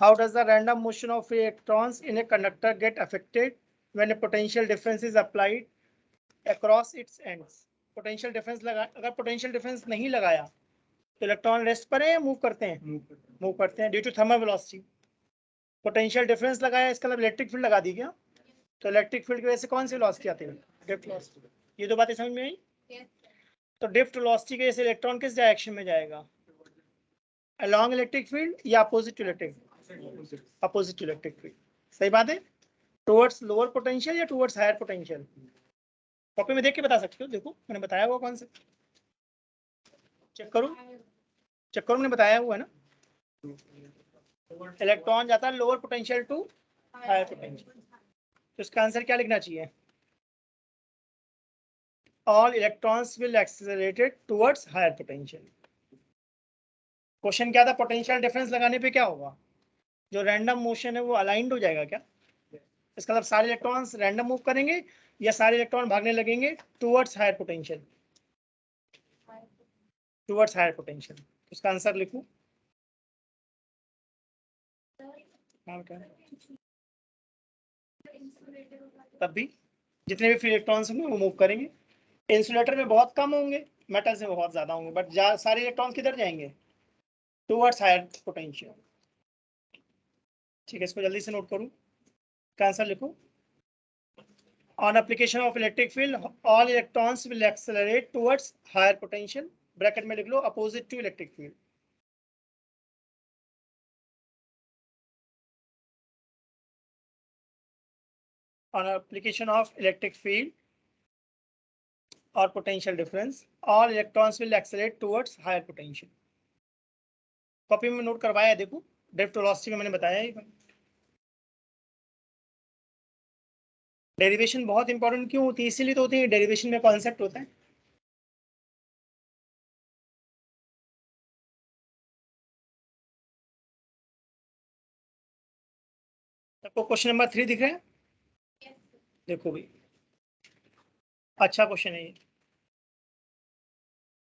How does the random motion of electrons in a conductor get affected when a potential difference is applied across its ends? Potential difference लगा, अगर potential difference नहीं लगाया तो electron rest पर है या move करते हैं? मूव करते हैं due to thermal velocity. Potential difference लगाया, इसका मतलब इलेक्ट्रिक फील्ड लगा दी क्या? तो इलेक्ट्रिक फील्ड की वजह से कौन सी वेलोसिटी आती है? Drift velocity. ये दो बातें समझ में आई? तो ड्रिफ्ट वेलोसिटी की वजह से इलेक्ट्रॉन किस डायरेक्शन में जाएगा? अलोंग इलेक्ट्रिक फील्ड या opposite to electric? Opposite to electric field. सही बात है। टुवर्ड्स लोअर पोटेंशियल या टुवर्ड्स हायर पोटेंशियल? कॉपी में देख के बता सकते हो, देखो मैंने बताया हुआ कौन से, चेक करो, चेक करो, मैंने बताया हुआ है ना। इलेक्ट्रॉन जाता है lower potential to higher potential, तो इसका आंसर क्या लिखना चाहिए? All electrons will accelerated towards higher potential. Question क्या था? पोटेंशियल डिफरेंस लगाने पे क्या होगा? जो रैंडम मोशन है वो अलाइंड हो जाएगा क्या? इसका मतलब सारे इलेक्ट्रॉन्स रैंडम मूव करेंगे या सारे इलेक्ट्रॉन भागने लगेंगे towards higher potential? Towards higher potential. इसका आंसर लिखूं? तब भी जितने भी फ्री इलेक्ट्रॉन्स होंगे वो मूव करेंगे। इंसुलेटर में बहुत कम होंगे, मेटल से बहुत ज्यादा होंगे, बट सारे इलेक्ट्रॉन्स किधर जाएंगे? Towards higher potential. ठीक है, इसको जल्दी से नोट करूं, इसका आंसर लिखो। On application of electric field, all electrons will accelerate towards higher potential. Bracket में लिख लो opposite to electric field. On application of electric field or potential difference, all electrons will accelerate towards higher potential. Copy में note करवाया है, देखो drift velocity में मैंने बताया ही। Derivation बहुत इंपॉर्टेंट क्यों होती है? इसीलिए तो होती है, डेरिवेशन में कॉन्सेप्ट होता है। सबको क्वेश्चन नंबर 3 दिख रहा है? देखो भाई, अच्छा क्वेश्चन है ये।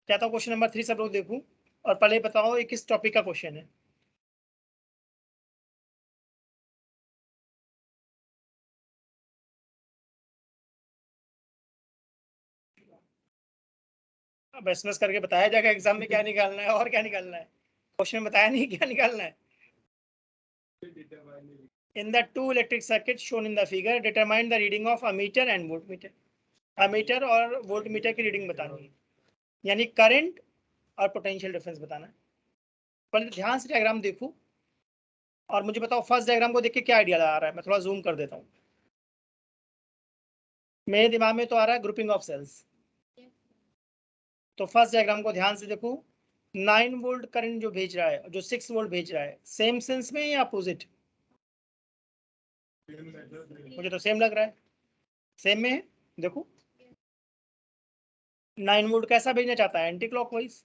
क्या था क्वेश्चन नंबर 3? सब लोग देखो और पहले बताओ ये किस टॉपिक का क्वेश्चन है। अब एसएमएस करके बताया जाएगा एग्जाम में क्या निकालना है और क्या निकालना है। क्वेश्चन में बताया नहीं क्या निकालना है। In the two electric circuit shown in the figure determine the reading of ammeter and voltmeter. Ammeter और वोल्टमीटर की रीडिंग बतानी है, यानी करंट और पोटेंशियल डिफरेंस बताना है। पहले ध्यान से डायग्राम देखो और मुझे बताओ फर्स्ट डायग्राम को देख के क्या आइडिया आ रहा है। मैं थोड़ा जूम कर देता हूँ। मेरे दिमाग में तो आ रहा है ग्रुपिंग ऑफ सेल्स। तो फर्स्ट डायग्राम को ध्यान से देखो। 9 वोल्ट करंट जो भेज रहा है, जो 6 वोल्ट भेज रहा है, सेम सेंस में या अपोजिट? मुझे तो सेम लग रहा है, सेम में है। देखो 9 वोल्ट कैसा भेजना चाहता है? Anti clockwise.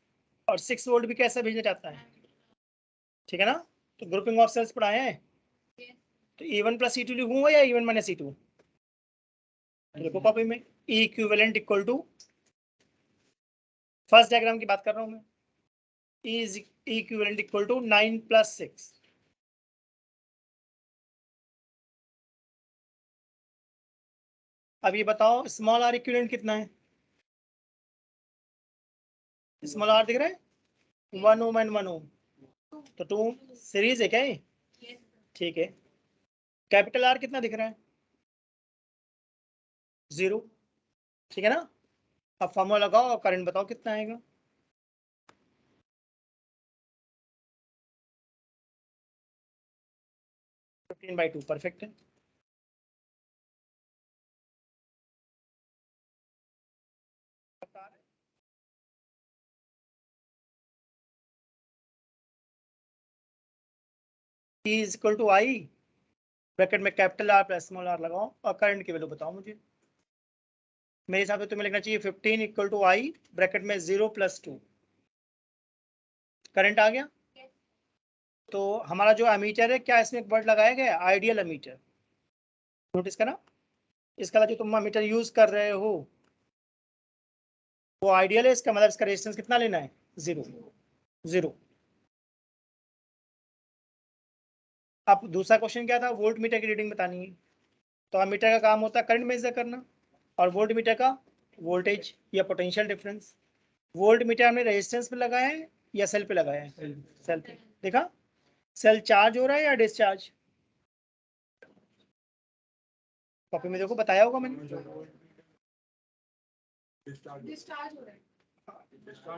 और 6 वोल्ट भी कैसा भेजना चाहता है? ठीक है ना? तो ग्रुपिंग ऑफ सेल्स पढ़ाए हैं। तो E1 प्लस E2 लिखूंगा या E1 माइनस E2? देखो कॉपी में E equivalent equal to, first diagram की बात कर रहा हूं मैं, E is equivalent equal to 9 plus 6। अब ये बताओ स्मॉल आर इक्विवेलेंट कितना है? स्मॉल आर दिख रहा है? 1 ओम एंड 1 ओम, तो 2 सीरीज है क्या ये? ठीक है। कैपिटल आर कितना दिख रहा है? 0। ठीक है ना? अब फॉर्मूला लगाओ और करंट बताओ कितना आएगा। 15/2 परफेक्ट है। E is equal to I, bracket में capital R plus small R लगाओ और करंट की वैल्यू बताओ मुझे। मेरे हिसाब से तुम्हें लिखना चाहिए 15 इक्वल टू आई, ब्रैकेट में 0 प्लस 2। करंट आ गया। तो हमारा जो अमीटर है, क्या इसमें एक वर्ड लगाया गया? Ideal ammeter. नोटिस करा? इसका जो तुम अमीटर यूज कर रहे हो वो आइडियल है, इसका मतलब इसका रेजिस्टेंस कितना लेना है? 0। 0। अब दूसरा क्वेश्चन क्या था, वोल्ट मीटर की रीडिंग बतानी है। तो अमीटर का काम होता है करंट मेजर करना, और वोल्ट मीटर का वोल्टेज या पोटेंशियल डिफरेंस। वोल्ट मीटर हमने रेजिस्टेंस पे लगाया है या सेल पे लगाया है? सेल पे। देखा, सेल चार्ज हो रहा है या डिस्चार्ज? कॉपी में देखो, बताया होगा मैंने। डिस्चार्ज हो रहा है।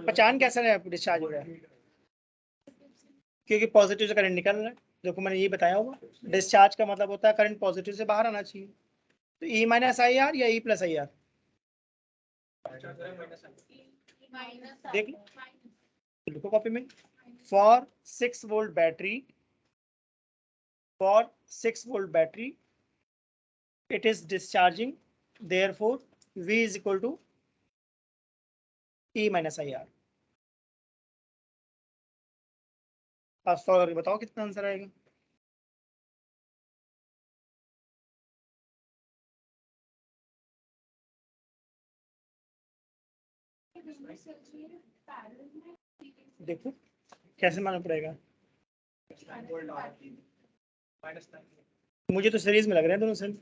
पहचान कैसे रहे डिस्चार्ज हो रहा है? क्योंकि पॉजिटिव से करंट निकल रहा है। देखो मैंने ये बताया होगा, डिस्चार्ज का मतलब होता है करंट पॉजिटिव से बाहर आना चाहिए। तो ई माइनस आई आर या ई प्लस आई आर? देख लो, लिखो कॉपी में। For 6 volt battery, for 6 volt battery it is discharging, therefore V is equal to E minus IR। आप सॉल्व करके बताओ कितना आंसर आएगा। देखो कैसे मालूम पड़ेगा? मुझे तो सीरीज में लग रहे हैं दोनों सेल।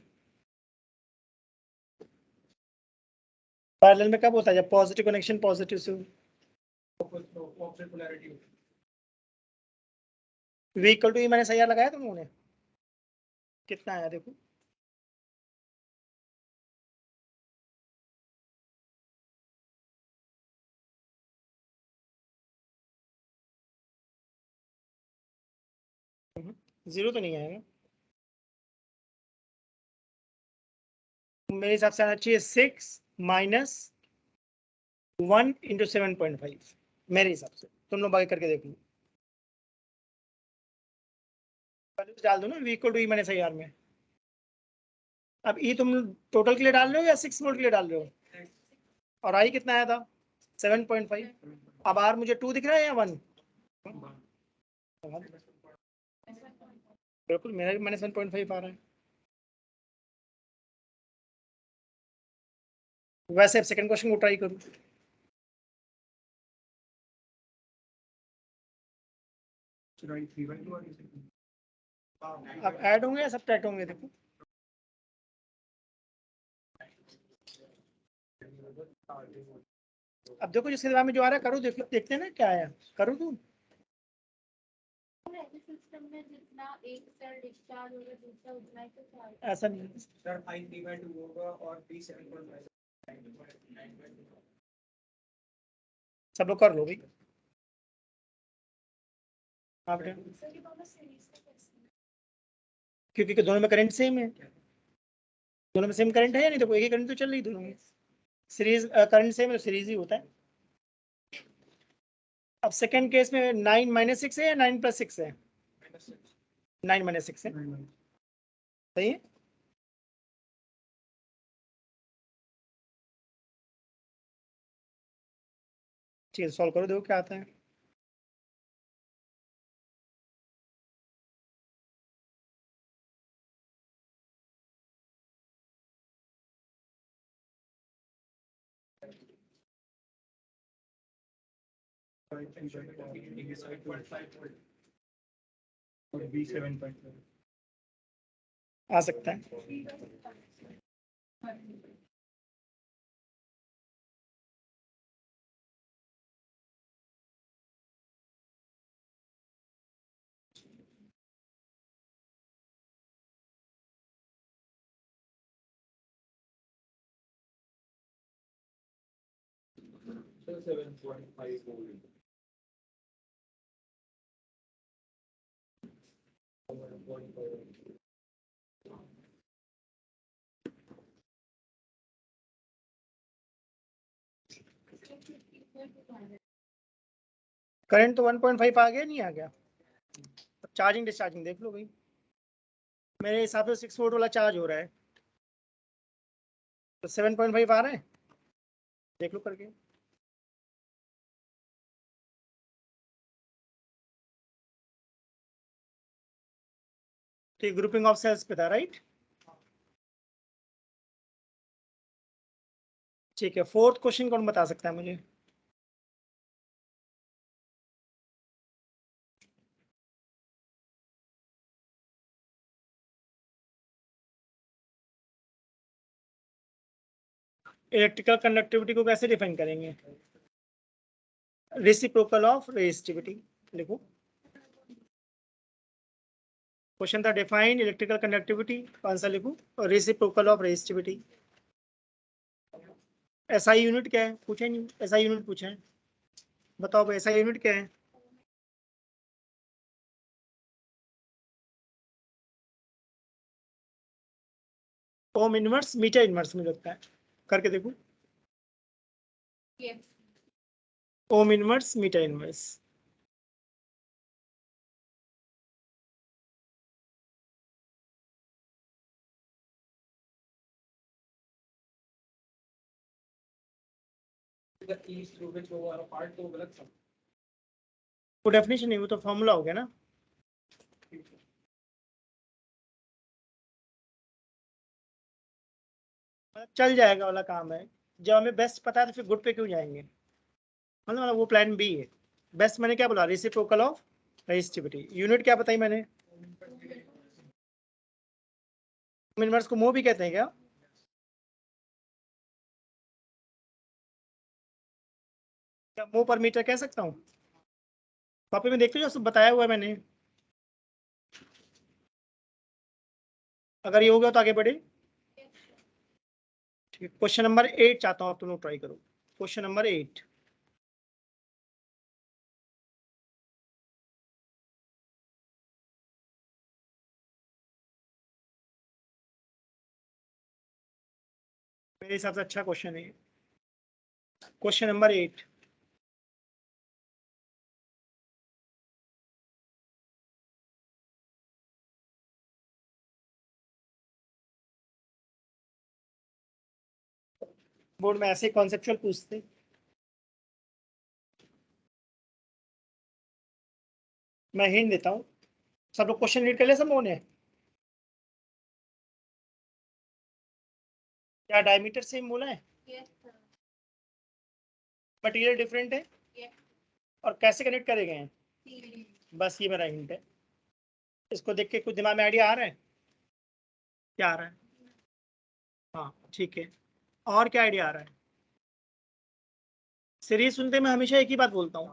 पैरेलल में कब होता है? जब पॉजिटिव कनेक्शन पॉजिटिव से हो। V equal to E minus IR लगाया तुम लोगों ने? कितना आया देखो। जीरो तो नहीं आएगा मेरे हिसाब से। आना चाहिए 6 माइनस 1 इंटू 7.5 मेरे हिसाब से। तुम लोग बाकी करके देख लो। डाल दो ना V equal to E minus IR में। अब E तुम टोटल के लिए डाल रहे हो या 6 वोल्ट के लिए डाल रहे हो? और I कितना आया था? 7.5। अब R मुझे 2 दिख रहा है या 1? बिल्कुल, मेरा भी माइनस 1.5 आ रहा है। वैसे अब सेकंड क्वेश्चन को ट्राई करूँ। अब ऐड होंगे या सब्ट्रैक्ट होंगे? देखो अब देखो, जिसके दिमाग में जो आ रहा है करो, देखो देखते हैं ना क्या आया। करो तुम। सिस्टम में जितना एक सेल डिस्चार्ज होगा दूसरा उतना ही तो चार्ज। ऐसा नहीं है। सर I 3/2 होगा और B 7.5। सब लोग कर लो भाई। हाँ बेटा, सर ये दोनों सीरीज में कैसे हैं? क्योंकि दोनों में करंट सेम है। दोनों में सेम करंट है या नहीं? देखो एक ही करंट तो चल रही दोनों में। सीरीज करंट सेम है तो सीरीज ही होता है। अब सेकंड केस में 9 माइनस 6 है या 9 प्लस 6 है? 9 माइनस 6 है। सही है। ठीक है, सॉल्व करो, देखो क्या आता है। और B 7.5। आ सकता है। सर 7.5 होगी। करंट तो 1.5 आ गया, नहीं आ गया? चार्जिंग डिस्चार्जिंग देख लो भाई। मेरे हिसाब से 6 वोल्ट वाला चार्ज हो रहा है, तो 7.5 आ रहा है। देख लो करके। ठीक, ग्रुपिंग ऑफ सेल्स पे था, राइट? ठीक है, फोर्थ क्वेश्चन कौन बता सकता है मुझे? इलेक्ट्रिकल कंडक्टिविटी को कैसे डिफाइन करेंगे? रेसिप्रोकल ऑफ रेजिस्टिविटी लिखो। क्वेश्चन था डिफाइन इलेक्ट्रिकल कंडक्टिविटी, कौन सा लिखूं? और reciprocal of resistivity. SI unit क्या है पूछे नहीं, एसआई यूनिट पूछे हैं, बताओ भाई एसआई यूनिट क्या है? ओम इनवर्स मीटर इनवर्स में लगता है, करके देखो। Yes. Ohm inverse metre inverse. The ease through which वो वाला part तो गलत था। वो डेफिनेशन नहीं, वो तो फॉर्मूला हो गया ना। चल जाएगा वाला काम है, जब हमें बेस्ट पता है तो फिर गुड पे क्यों जाएंगे? मतलब वो प्लान बी है। बेस्ट मैंने क्या बोला? Reciprocal of resistivity. यूनिट क्या बताई मैंने? इनवर्स को मो भी कहते हैं क्या? क्या मो पर मीटर कह सकता हूँ? कॉपी में देखते हो जो सब बताया हुआ है मैंने। अगर ये हो गया तो आगे बढ़े। ठीक, क्वेश्चन नंबर 8 चाहता हूँ आप तुम लोग ट्राई करो। Question number 8। मेरे हिसाब से अच्छा क्वेश्चन है। Question number 8। बोर्ड में ऐसे कॉन्सेप्चुअल पूछते। मैं हिंट देता हूँ, सब लोग क्वेश्चन रीड कर ले सब लोगों ने? क्या डायमीटर सेम बोला है? Yes, sir. मटेरियल डिफरेंट है Yes. और कैसे कनेक्ट करे गए हैं? Series. बस ये मेरा हिंट है। इसको देख के कुछ दिमाग में आइडिया आ रहा है? क्या आ रहा है? हाँ ठीक है, और क्या आइडिया आ रहा है? सीरीज सुनते मैं हमेशा एक ही बात बोलता हूँ,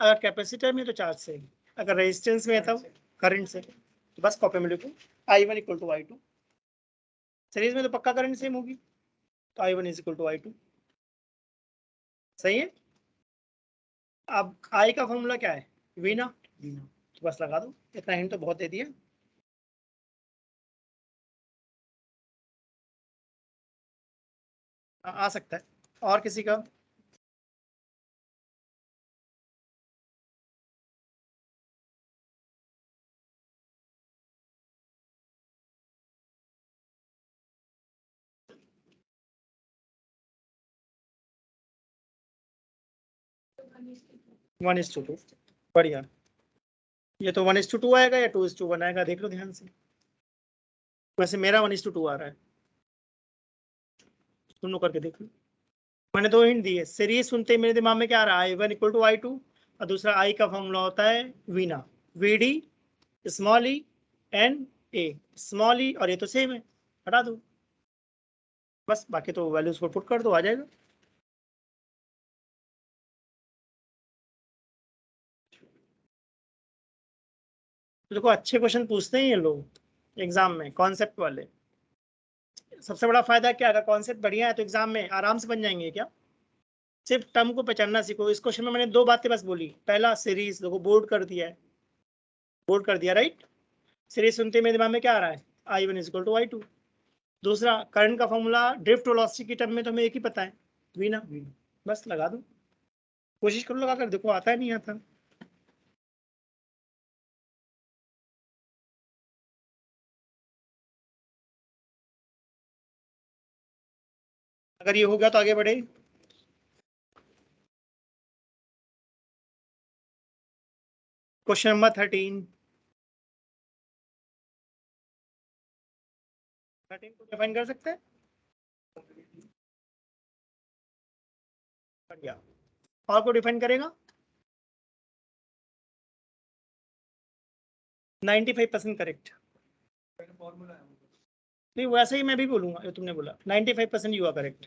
अगर कैपेसिटर में तो चार्ज से, अगर रेजिस्टेंस में है तब करंट से। तो बस कॉपी में लिखो I1 equal to I2। Series में तो पक्का करंट सेम होगी, तो I1 is equal to I2। सही है। अब I का फॉर्मूला क्या है? V ना। तो बस लगा दो, इतना हिंट तो बहुत दे दिया। आ सकता है। और किसी का? वन इज टू टू, बढ़िया। ये तो 1:2 आएगा या 2:1 आएगा, देख लो ध्यान से। वैसे मेरा 1:2 आ रहा है, तुम लोग करके देख लो। मैंने दो हिंट दिए, सीरीज सुनते ही मेरे दिमाग में क्या आ रहा है? I1 इक्वल टू I2, और दूसरा I का फॉर्मूला होता है वीना, VD small E N A small E, और ये तो सेम है, हटा दो बस, बाकी तो वैल्यूज को पुट कर दो, आ जाएगा। तो देखो अच्छे क्वेश्चन पूछते हैं ये लोग एग्जाम में, कॉन्सेप्ट वाले। सबसे बड़ा फायदा क्या, अगर कॉन्सेप्ट बढ़िया है तो एग्जाम में आराम से बन जाएंगे। क्या सिर्फ टर्म को पहचानना सीखो। इस क्वेश्चन में मैंने दो बातें बस बोली, पहला सीरीज, देखो बोर्ड कर दिया है, बोर्ड कर दिया राइट। सीरीज सुनते मेरे दिमाग में क्या आ रहा है? I1 is equal to I2। दूसरा करंट का फॉर्मूला ड्रिफ्ट वेलोसिटी की टर्म में तो हमें एक ही पता है, वी ना। बस लगा दो, कोशिश करो लगा कर देखो, आता है नहीं आता। अगर ये हो गया तो आगे बढ़े। Question number 13। 13 को डिफाइन कर सकते हैं, बढ़िया। और को डिफाइन करेगा? 95% करेक्ट। फॉर्मूला है। नहीं वैसा ही मैं भी बोलूंगा जो तुमने बोला 95% यू आर करेक्ट।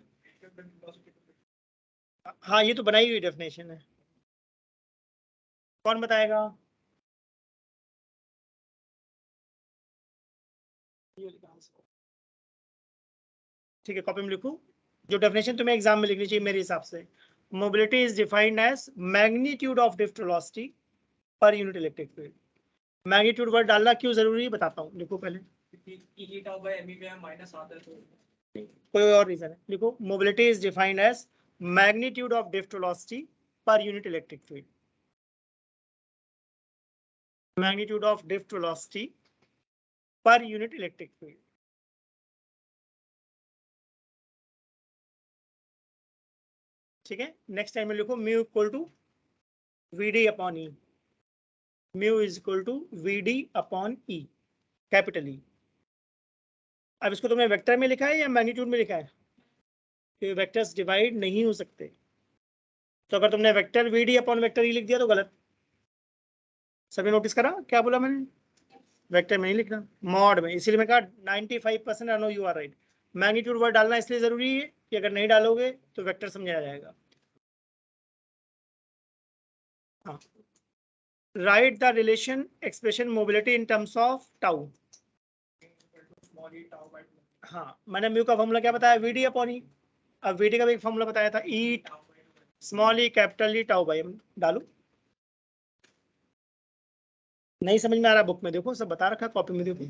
हाँ ये तो बनाई हुई डेफिनेशन है, कौन बताएगा? ठीक है कॉपी में लिखो, जो डेफिनेशन तुम्हें एग्जाम में लिखनी चाहिए मेरे हिसाब से। Mobility is defined as magnitude of drift velocity per unit electric field. Magnitude word डालना क्यों जरूरी है बताता हूँ, लिखो पहले। E tau by me में माइनस आता है तो कोई और रीजन है, लिखो mobility is defined as magnitude of drift velocity per unit electric field. Magnitude of drift velocity per unit electric field. ठीक है नेक्स्ट टाइम में लिखो mu equal to V D upon E. Mu is equal to V D upon E, capital E. अब इसको तुमने vector में लिखा है या मैग्नीट्यूड में लिखा है? ये वेक्टर्स डिवाइड नहीं हो सकते, तो अगर तुमने vector V D upon vector E लिख दिया तो गलत। सभी नोटिस करा क्या बोला मैंने? वेक्टर में नहीं लिखना, मॉड में, इसीलिए मैं कहा 95% I know you are right. Magnitude word डालना इसलिए जरूरी है कि अगर नहीं डालोगे तो वेक्टर समझाया जाएगा। हाँ right the relation expression mobility in terms of tau. Small e tau by हाँ मैंने म्यू का फॉर्मूला क्या बताया, वी डी अपॉन ई। अब वी डी का भी एक फॉर्मूला बताया था, E tau by small E capital E tau by. डालो, नहीं समझ में आ रहा बुक में देखो सब बता रखा, कॉपी में देखो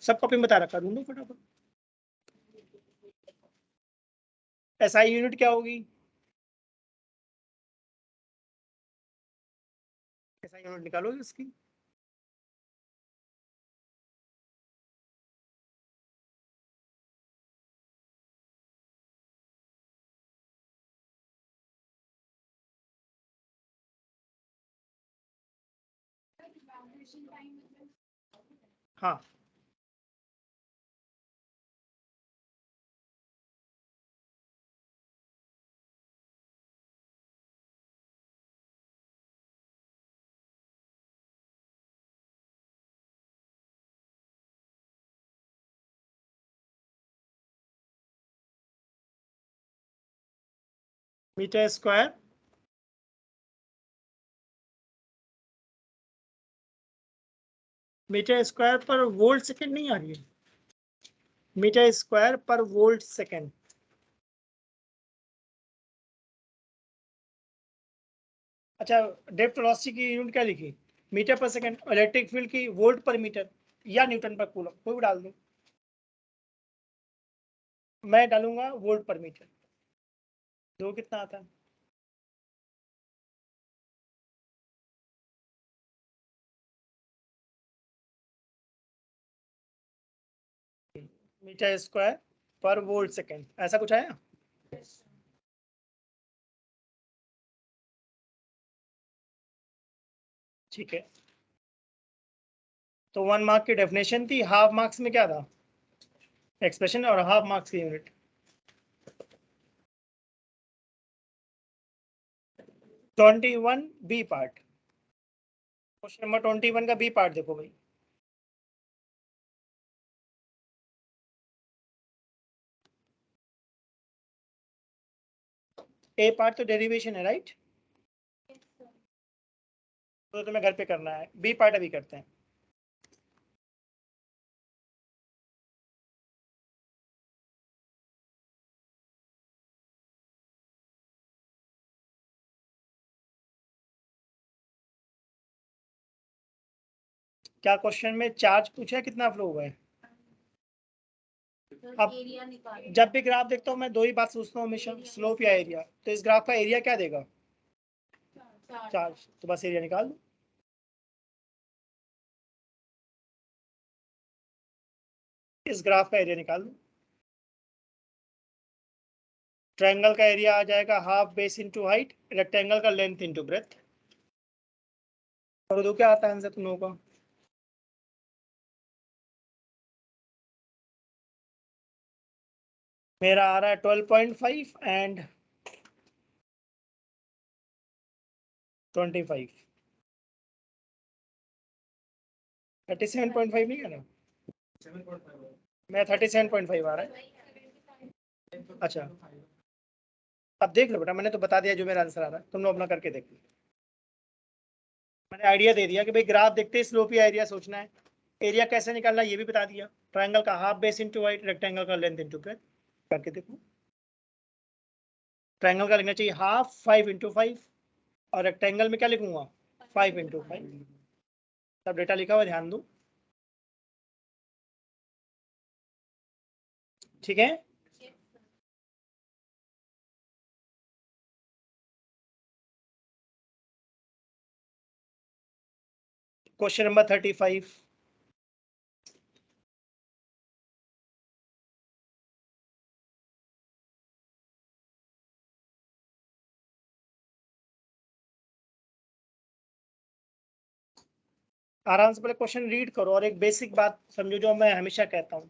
सब कॉपी में बता रखा, ढूंढो फटाफट। एसआई यूनिट क्या होगी? एसआई यूनिट निकालो इसकी। हाँ मीटर स्क्वायर मीटर स्क्वायर पर वोल्ट सेकंड नहीं आ रही है, मीटर स्क्वायर पर वोल्ट सेकंड। अच्छा ड्रिफ्ट वेलोसिटी की यूनिट क्या लिखी? मीटर पर सेकंड। इलेक्ट्रिक फील्ड की वोल्ट पर मीटर या न्यूटन पर कूलम, कोई भी डाल दो। मैं डालूंगा वोल्ट पर मीटर। दो कितना आता है? मीटर स्क्वायर पर वोल्ट सेकंड, ऐसा कुछ आया? ठीक है तो 1 मार्क की डेफिनेशन थी, हाफ मार्क्स में क्या था? एक्सप्रेशन, और हाफ मार्क्स की unit. 21 B part, question number 21 का बी पार्ट देखो भाई। ए पार्ट तो डेरिवेशन है राइट, तो तुम्हें घर पे करना है। बी पार्ट अभी करते हैं। क्या क्वेश्चन में चार्ज पूछा है, कितना फ्लो हुआ है? अब एरिया निकालो। जब भी ग्राफ देखता हूँ मैं दो ही बात सोचता हूँ हमेशा, स्लोप या एरिया। तो इस ग्राफ का एरिया क्या देगा? चार्ज, तो बस एरिया निकाल दो। इस ग्राफ का एरिया निकाल दो। ट्रायंगल का एरिया आ जाएगा half base into height, rectangle का लेंथ इंटू ब्रेथ। और दो क्या आता है आंसर तुम लोगों का? मेरा आ रहा है 12.5 एंड 25। 37.5 नहीं है ना? 7.5 मेरा 37.5 आ रहा है। अच्छा अब देख लो बेटा, मैंने तो बता दिया जो मेरा आंसर आ रहा है, तुम लोग अपना करके देख लो। मैंने आइडिया दे दिया कि भाई ग्राफ देखते ही स्लोप या एरिया सोचना है। एरिया कैसे निकालना है ये भी बता दिया। ट्रायंगल का half base into height, rectangle का लेंथ इंटू ब्रेथ। करके देखो। ट्रायंगल का लिखना चाहिए हाफ 5 इंटू 5 और रेक्टेंगल में क्या लिखूंगा 5 इंटू 5। सब डेटा लिखा हुआ ध्यान दो, ठीक है। Question number 35। आराम से पहले क्वेश्चन रीड करो और एक बेसिक बात समझो जो मैं हमेशा कहता हूँ,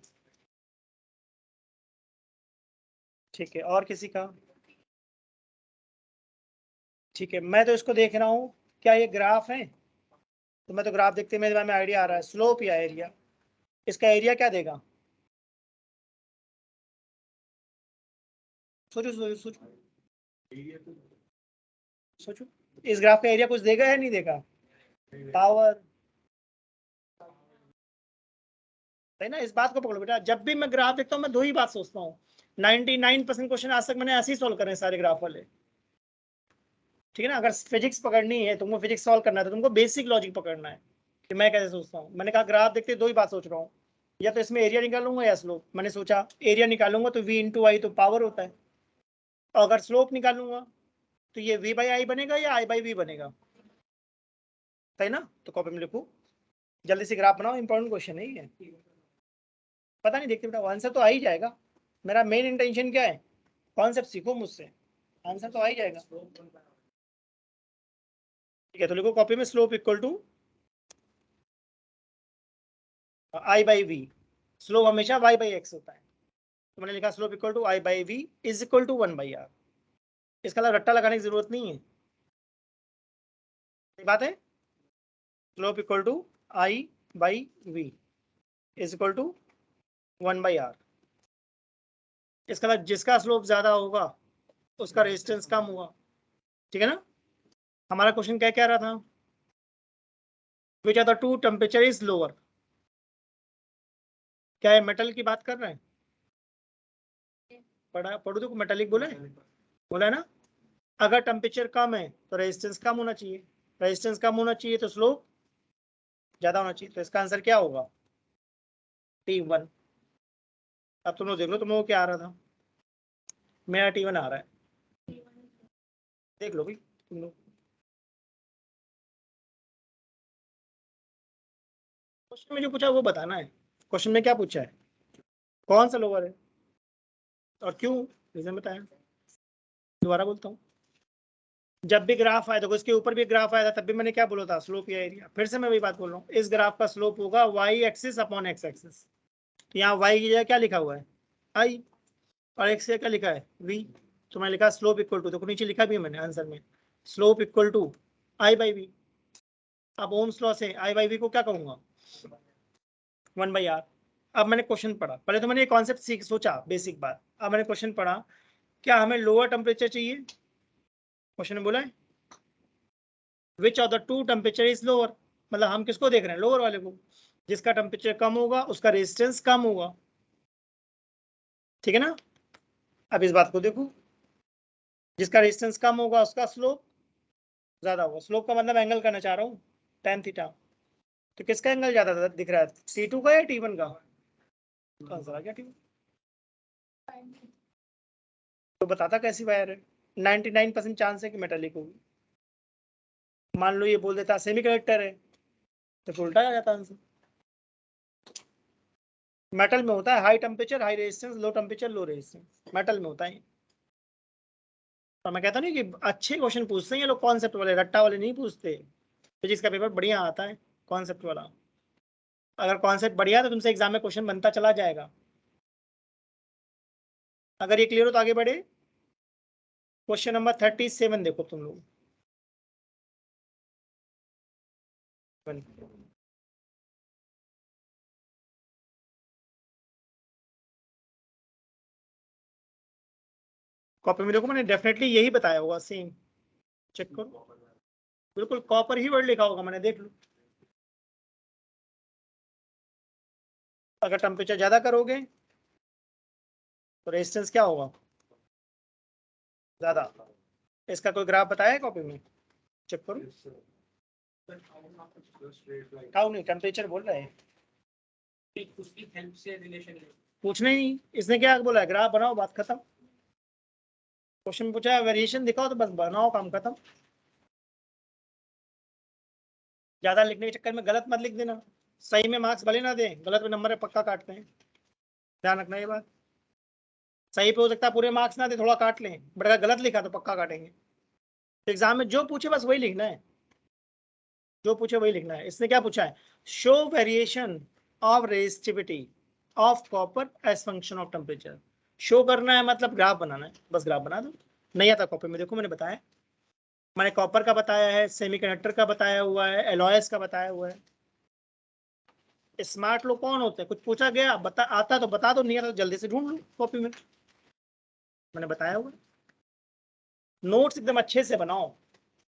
ठीक है। और किसी का? ठीक है, मैं तो इसको देख रहा हूँ, क्या ये ग्राफ है? तो मैं तो ग्राफ देखते मेरे दिमाग में आइडिया आ रहा है स्लोप या एरिया। इसका एरिया क्या देगा? सोचो सोचो सोचो सोचो, इस ग्राफ का एरिया कुछ देगा या नहीं देगा? पावर है ना। इस बात को पकड़ो बेटा, जब भी मैं ग्राफ देखता हूँ मैं दो ही बात सोचता हूँ। 99% क्वेश्चन आज तक मैंने ऐसे ही सॉल्व करे सारे ग्राफ वाले, ठीक है ना। अगर फिजिक्स पकड़नी है, तुमको फिजिक्स सॉल्व करना है, तो तुमको बेसिक लॉजिक पकड़ना है कि मैं कैसे सोचता हूँ। मैंने कहा ग्राफ देखते दो ही बात सोच रहा हूँ, या तो इसमें एरिया निकालूंगा या स्लोप। मैंने सोचा एरिया निकालूंगा तो v इंटू आई तो पावर होता है, और अगर स्लोप निकालूंगा तो ये v बाई आई बनेगा या i बाई वी बनेगा, सही ना। तो कॉपी में लिखो, जल्दी से ग्राफ बनाओ, इंपॉर्टेंट क्वेश्चन है ये। पता नहीं, देखते बेटा आंसर तो आ ही जाएगा। मेरा मेन इंटेंशन क्या है, कॉन्सेप्ट सीखो मुझसे, आंसर तो आ ही जाएगा। ठीक है, तो लिखो कॉपी में slope equal to I by V. Slope हमेशा y बाई एक्स होता है, तो मैंने लिखा slope equal to I by V is equal to 1/r। इसका रट्टा लगाने की जरूरत नहीं है, ये बात है। Slope equal to I by V is equal to 1/r। इसका जिसका स्लोप ज्यादा होगा उसका रेजिस्टेंस कम होगा, ठीक है ना। हमारा क्वेश्चन क्या कह रहा था, which are the two temperature is lower. क्या है, मेटल की बात कर रहे हैं? पढ़ो तो मेटालिक बोला है ना। अगर टेम्परेचर कम है तो रेजिस्टेंस कम होना चाहिए, रेजिस्टेंस कम होना चाहिए तो स्लोप ज्यादा होना चाहिए। तो इसका आंसर क्या होगा T1। अब तुम लोग देख लो तुम लोग क्या आ रहा था, मेरा T1 आ रहा है, देख लो भाई तुम लोग। क्वेश्चन में जो पूछा वो बताना है। क्वेश्चन में क्या पूछा है, कौन सा लोअर है और क्यों, रीजन बताया। दोबारा बोलता हूँ, जब भी ग्राफ आया, देखो इसके ऊपर भी ग्राफ आया था तब भी मैंने क्या बोला था, स्लोप या एरिया। फिर से मैं वही बात बोल रहा हूँ, इस ग्राफ का स्लोप होगा y axis upon x axis. तो यहाँ वाई की जगह क्या लिखा हुआ है आई, और एक्स क्या लिखा है वी। तो मैंने लिखा स्लोप इक्वल टू, देखो नीचे लिखा भी है मैंने आंसर में, slope equal to I by V. अब ओम्स लॉ से आई बाई वी को क्या कहूंगा 1/r। अब मैंने क्वेश्चन पढ़ा, पहले तो मैंने ये कॉन्सेप्ट सीख सोचा बेसिक बात, अब मैंने क्वेश्चन पढ़ा, क्या हमें लोअर टेम्परेचर चाहिए। क्वेश्चन में बोला है which of the two temperature is lower, मतलब हम किसको देख रहे हैं, लोअर वाले को। जिसका टेम्परेचर कम होगा उसका रेजिस्टेंस कम होगा, ठीक है ना। अब इस बात को देखो, जिसका रेजिस्टेंस कम होगा उसका स्लोप ज्यादा होगा। स्लोप का मतलब एंगल करना चाह रहा हूँ tan थीटा। तो किसका एंगल ज्यादा दिख रहा है, T2 का या T1 का? तो आंसर आ गया T1। तो बताता कैसी वायर है, 99% चांस है कि मेटालिक होगी। मान लो ये बोल देता सेमीकंडक्टर है तो फिर उल्टा आ जाता आंसर। मेटल में होता है high temperature high resistance, low temperature low resistance, metal में होता है। और मैं कहता नहीं कि अच्छे क्वेश्चन पूछते हैं ये लोग, कॉन्सेप्ट वाले, रट्टा वाले नहीं पूछते। फिजिक्स का पेपर बढ़िया आता है कॉन्सेप्ट वाला। अगर कॉन्सेप्ट बढ़िया है तो तुमसे एग्जाम में क्वेश्चन बनता चला जाएगा। अगर ये क्लियर हो तो आगे बढ़े। क्वेश्चन नंबर 37 देखो तुम लोग। कॉपी में देखो मैंने डेफिनेटली यही बताया होगा, सेम चेक करो, बिल्कुल कॉपर ही वर्ड लिखा होगा मैंने, देख लो। अगर टेम्परेचर ज्यादा करोगे तो रेजिस्टेंस क्या होगा, ज्यादा। इसका कोई ग्राफ बताया है कॉपी में, चेक करो। टाउ नहीं, टेम्परेचर बोल रहे हैं, उसकी हेल्प से रिलेशन है। पूछना ही नहीं, इसने क्या बोला है, ग्राफ बनाओ, बात खत्म। क्वेश्चन में पूछा है वेरिएशन दिखाओ तो बस बनाओ, काम खत्म। ज्यादा लिखने के चक्कर में गलत मत लिख देना, सही में मार्क्स भले ना दें, गलत में नंबर पक्का काटते हैं, ध्यान रखना ये बात। सही पे हो सकता है पूरे मार्क्स ना दे, थोड़ा काट लें, बट अगर गलत लिखा तो पक्का काटेंगे। एग्जाम में जो पूछे बस वही लिखना है, जो पूछे वही लिखना है। इसने क्या पूछा है, show variation of resistivity of copper as function of temperature. Show करना है मतलब ग्राफ बनाना है, बस ग्राफ बना दो। नहीं आता कॉपी में देखो, मैंने बताया, मैंने कॉपर का बताया है, सेमीकंडक्टर का बताया हुआ है, एलॉयस का बताया हुआ है। स्मार्ट लोग कौन होते हैं, कुछ पूछा गया बता आता तो बता दो, नहीं आता तो जल्दी से ढूंढ लो कॉपी में, मैंने बताया हुआ। नोट्स एकदम अच्छे से बनाओ,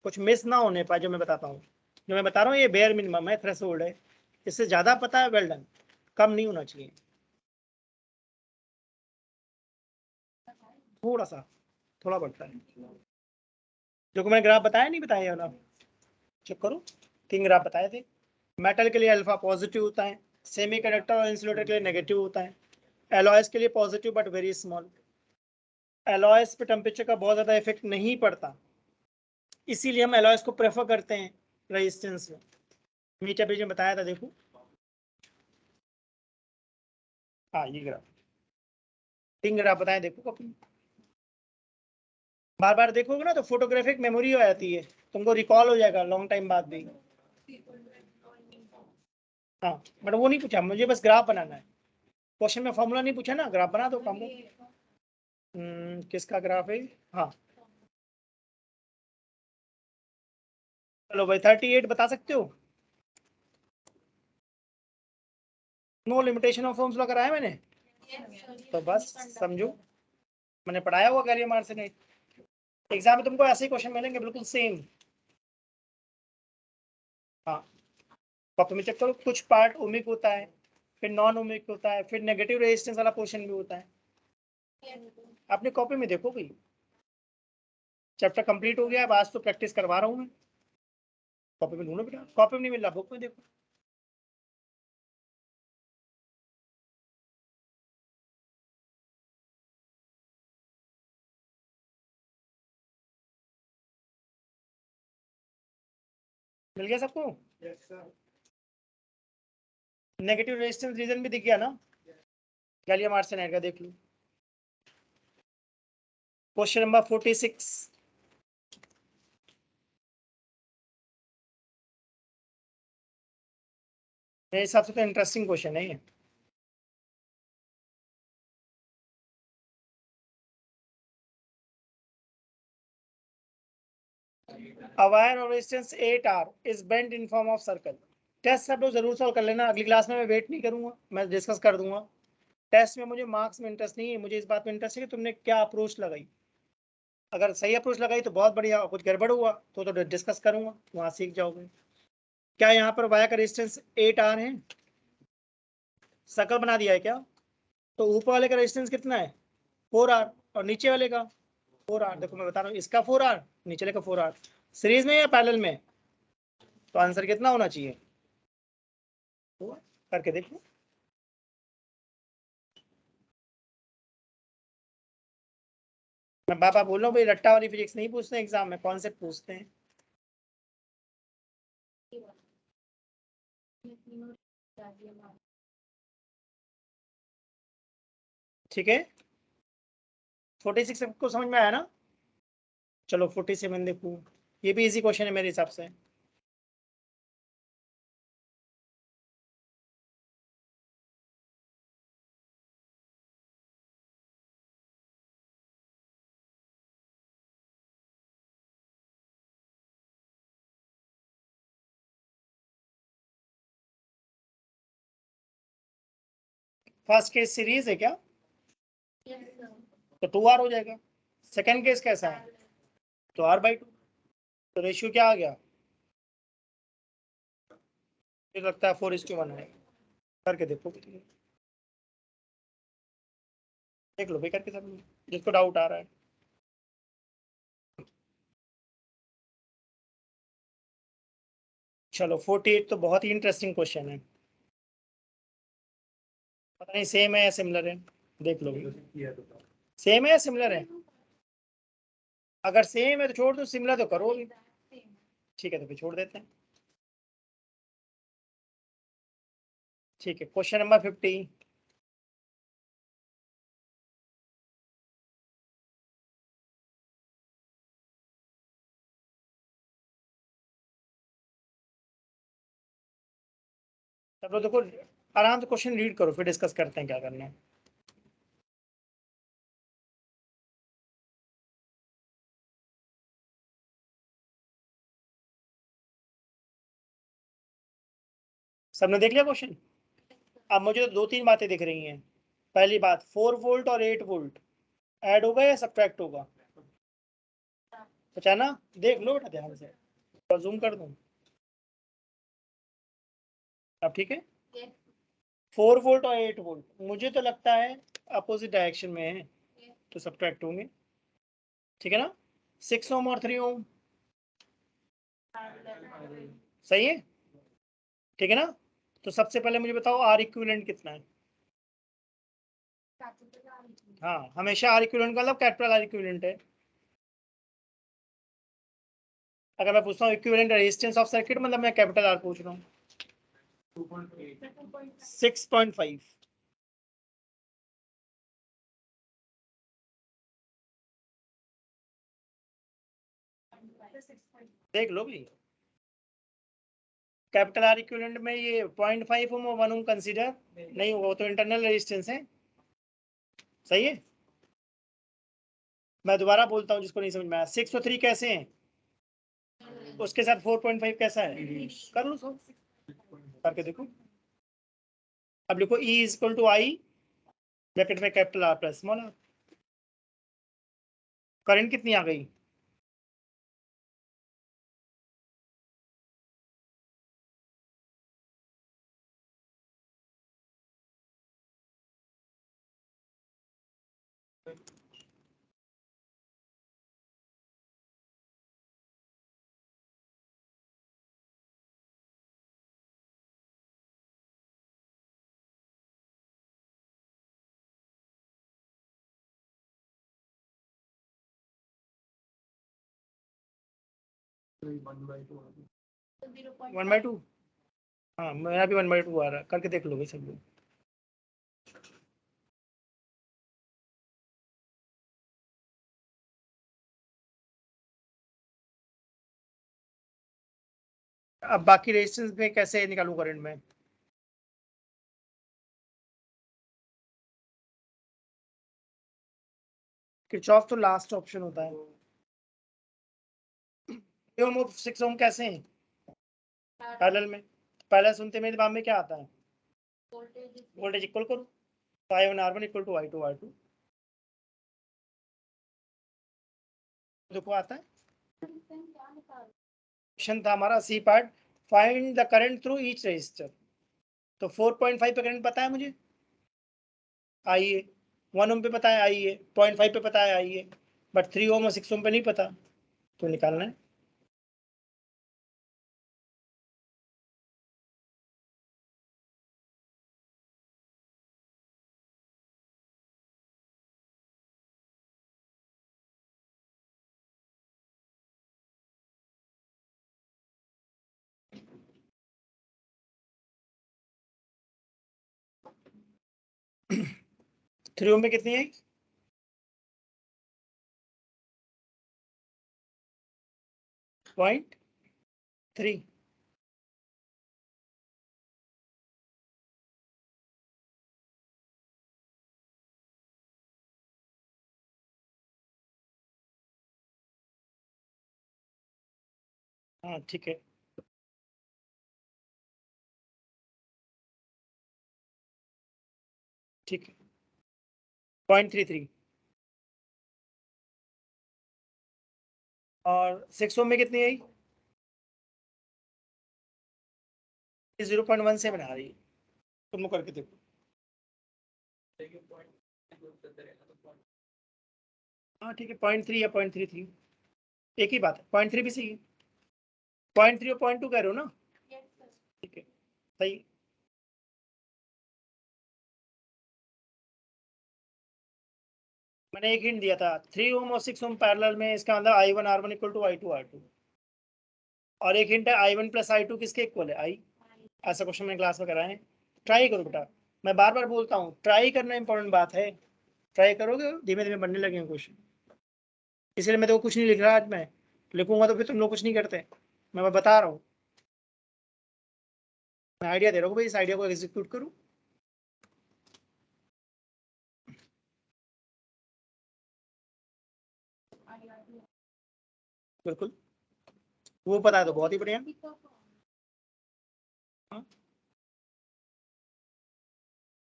कुछ मिस ना होने पाए। जो मैं बताता हूँ, जो मैं बता रहा हूँ ये बेयर मिनिमम है, थ्रेशोल्ड है, इससे ज्यादा पता है वेल डन, कम नहीं होना चाहिए, थोड़ा सा, थोड़ा बढ़ता है। जो मैंने ग्राफ बताया नहीं बताया ना, चेक करो, 3 ग्राफ बताए थे। मेटल के लिए अल्फा पॉजिटिव होता है, सेमीकंडक्टर और इंसुलेटर के लिए नेगेटिव होता है, एलॉयस के लिए positive but very small. Alois पे टेम्परेचर का बहुत ज्यादा इफेक्ट नहीं पड़ता, इसीलिए हम एलॉयस को प्रेफर करते हैं रेजिस्टेंस में। मीटर ब्रिज में बताया था, देखो, हाँ ये ग्राफ, 3 ग्राफ बताए, देखो कॉपी। बार बार देखोगे ना तो फोटोग्राफिक मेमोरी हो जाती है, तुमको रिकॉल हो जाएगा लॉन्ग टाइम बाद भी। हाँ, बट वो नहीं पूछा मुझे, बस ग्राफ बनाना है। क्वेश्चन में फॉर्मूला नहीं पूछा ना, ग्राफ बना दो, काम हो। किसका ग्राफ है, हाँ चलो भाई 38 बता सकते हो। नो लिमिटेशन ऑफ फॉर्म्स लगा है मैंने, तो बस समझो मैंने पढ़ाया हुआ गैलियम आर्सेनाइड। एग्जाम में तुमको ऐसे ही क्वेश्चन मिलेंगे बिल्कुल सेम। हाँ, कॉपी में चेक करो, कुछ पार्ट ओमिक होता है, फिर नॉन ओमिक होता है, फिर नेगेटिव रेजिस्टेंस वाला पोर्शन भी होता है। अपनी कॉपी में देखो भाई, चैप्टर कंप्लीट हो गया, अब आज तो प्रैक्टिस करवा रहा हूँ मैं। कॉपी में ढूंढो बेटा, कॉपी में नहीं मिल रहा बुक में देखो। मिल गया सबको, नेगेटिव रेजिस्टेंस रीजन भी दिख गया ना, गैलियम आर्सेनाइड का देख लो। क्वेश्चन नंबर 46, मेरे हिसाब से तो इंटरेस्टिंग क्वेश्चन है ये। A wire of resistance 8R is bent in form of circle. Test सब लोग जरूर सॉल्व कर लेना, अगली क्लास में मैं वेट नहीं करूंगा, मैं डिस्कस कर दूंगा। टेस्ट में मुझे मार्क्स में इंटरेस्ट नहीं है, मुझे इस बात में इंटरेस्ट है कि तुमने क्या अप्रोच लगाई। अगर सही अप्रोच लगाई तो बहुत बढ़िया, कुछ गड़बड़ हुआ तो डिस्कस करूंगा, वहां सीख जाओगे। क्या यहाँ पर वायर का रेजिस्टेंस 8R है, सर्कल बना दिया है क्या, तो ऊपर वाले का रेजिस्टेंस कितना है 4R, और नीचे वाले का 4R। देखो मैं बता रहा हूँ, इसका 4R, नीचे वाले का 4R, सीरीज में या पैरेलल में, तो आंसर कितना होना चाहिए, तो करके देखो। मैं बाबा बोल रहा हूँ भाई, रट्टा वाली फिजिक्स नहीं पूछते हैं एग्जाम में, कॉन्सेप्ट पूछते हैं। ठीक है, 46 सबको समझ में आया ना। चलो 47 देखो, ये भी इजी क्वेश्चन है मेरे हिसाब से। फर्स्ट केस सीरीज है क्या, तो 2R हो जाएगा, सेकेंड केस कैसा है? तो r/2, तो रेशियो क्या आ गया? मुझे लगता है 4:1 है। करके देखो, देख लो भाई करके सब लोग, जिसको डाउट आ रहा है। चलो 48 तो बहुत ही इंटरेस्टिंग क्वेश्चन है। पता नहीं सेम है या सिमिलर है, देख लो। सेम है या सिमिलर है? अगर सेम है तो छोड़ दो, सिमिलर तो करो। ठीक है, तो फिर छोड़ देते हैं। ठीक है, क्वेश्चन नंबर 50। सब लोग देखो, आराम से क्वेश्चन रीड करो, फिर डिस्कस करते हैं क्या करना है। सबने देख लिया क्वेश्चन? अब मुझे तो दो तीन बातें दिख रही हैं। पहली बात, 4 वोल्ट और 8 वोल्ट ऐड होगा या सब्ट्रैक्ट होगा? बचाना, देख लो बेटा ध्यान से, और जूम कर दूं। अब ठीक है। 4 वोल्ट और 8 वोल्ट मुझे तो लगता है अपोजिट डायरेक्शन में है, तो सब्ट्रैक्ट होंगे। ठीक है ना? 6 ओम और 3 ओम सही है। ठीक है ना? तो सबसे पहले मुझे बताओ आर इक्विवेलेंट कितना है? हाँ, हमेशा आर इक्विवेलेंट का मतलब कैपिटल आर इक्विवेलेंट है। अगर मैं पूछता हूँ इक्विवेलेंट रेजिस्टेंस ऑफ सर्किट, मतलब मैं कैपिटल आर पूछ रहा हूँ। 6.5। देख लो भाई, कैपिटल आर इक्विवेलेंट में ये 0.5 ओम और 1 ओम कंसीडर नहीं होगा, वो तो इंटरनल रेजिस्टेंस है। सही है। मैं दोबारा बोलता हूँ जिसको नहीं समझ में आया, 6 और 3 कैसे हैं, उसके साथ 4.5 कैसा है? कर लो सब, करके देखो। अब लिखो E equal to I, bracket में capital R plus small R. Current कितनी आ गई? तो 1/2। हाँ, मेरा भी 1/2 आ रहा है, करके देख लो भाई सब लोग। अब बाकी रेजिस्टेंस में कैसे निकालूं करंट में? किरचॉफ तो लास्ट ऑप्शन होता है। 3 ओम और 6 ओम कैसे हैं पैरेलल में? पहले सुनते मेरे दिमाग में क्या आता है? वोल्टेज इक्वल करो, तो I1 R1 equal to I2 R2। देखो आता है, क्वेश्चन था हमारा C part, find the current through each resistor. तो 4.5 पे करंट पता है मुझे, आई है। 1 ओम पे पता है आई है, 0.5 पे पता है आई है, बट 3 ओम और 6 ओम पे नहीं पता, तो निकालना है। थ्री ओम में कितनी है? 0.3। हाँ ठीक है। ठीक है, 0.33। और 6 ओम में कितनी आई? 0.1 से बना रही है, तुम लोग करके देखो। हाँ ठीक है, 0.3 या 0.33 एक ही बात है, 0.3 भी सही है। 0.3 और 0.2 कह रहे हो ना? Yes, sir. ठीक है, सही। मैंने एक हिंट दिया था, 3 ओम और 6 ओम पैरेलल में, इसका मतलब I1 R1 equal to I2 R2। और एक हिंट है I1 प्लस I2 किसके इक्वल है? I। ऐसा क्वेश्चन मैंने क्लास में कराए हैं, ट्राई करो बेटा। मैं बार बार बोलता हूँ, ट्राई करना इंपॉर्टेंट बात है। ट्राई करोगे धीमे धीमे बनने लगेंगे क्वेश्चन। इसलिए मैं तो कुछ नहीं लिख रहा, आज मैं लिखूंगा तो फिर तुम लोग कुछ नहीं करते। मैं बता रहा हूँ, मैं आइडिया दे रहा हूँ भाई, इस आइडिया को एग्जीक्यूट करूँ। बिल्कुल, वो पता है तो बहुत ही बढ़िया। हाँ?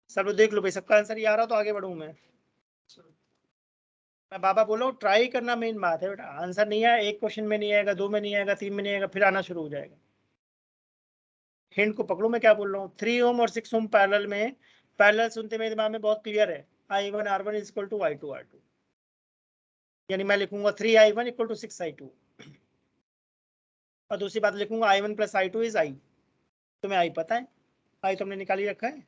सब लोग देख लो भाई, सबका आंसर ये आ रहा तो आगे बढ़ूँ मैं बाबा बोल रहा हूँ, ट्राई करना मेन बात है बेटा। आंसर नहीं आया, एक क्वेश्चन में नहीं आएगा, 2 में नहीं आएगा, 3 में नहीं आएगा, फिर आना शुरू हो जाएगा। हिंट को पकड़ो, मैं क्या बोल रहा हूँ। 3 ओम और 6 ओम पैरेलल में, पैरेलल सुनते मेरे दिमाग में बहुत क्लियर है, I1 R1 is equal to I2 R2। यानी मैं लिखूंगा 3I1 इक्वल टू 6I2। और दूसरी बात लिखूंगा I1 plus I2 is I। तुम्हें I पता है, I तो हमने निकाली रखा है।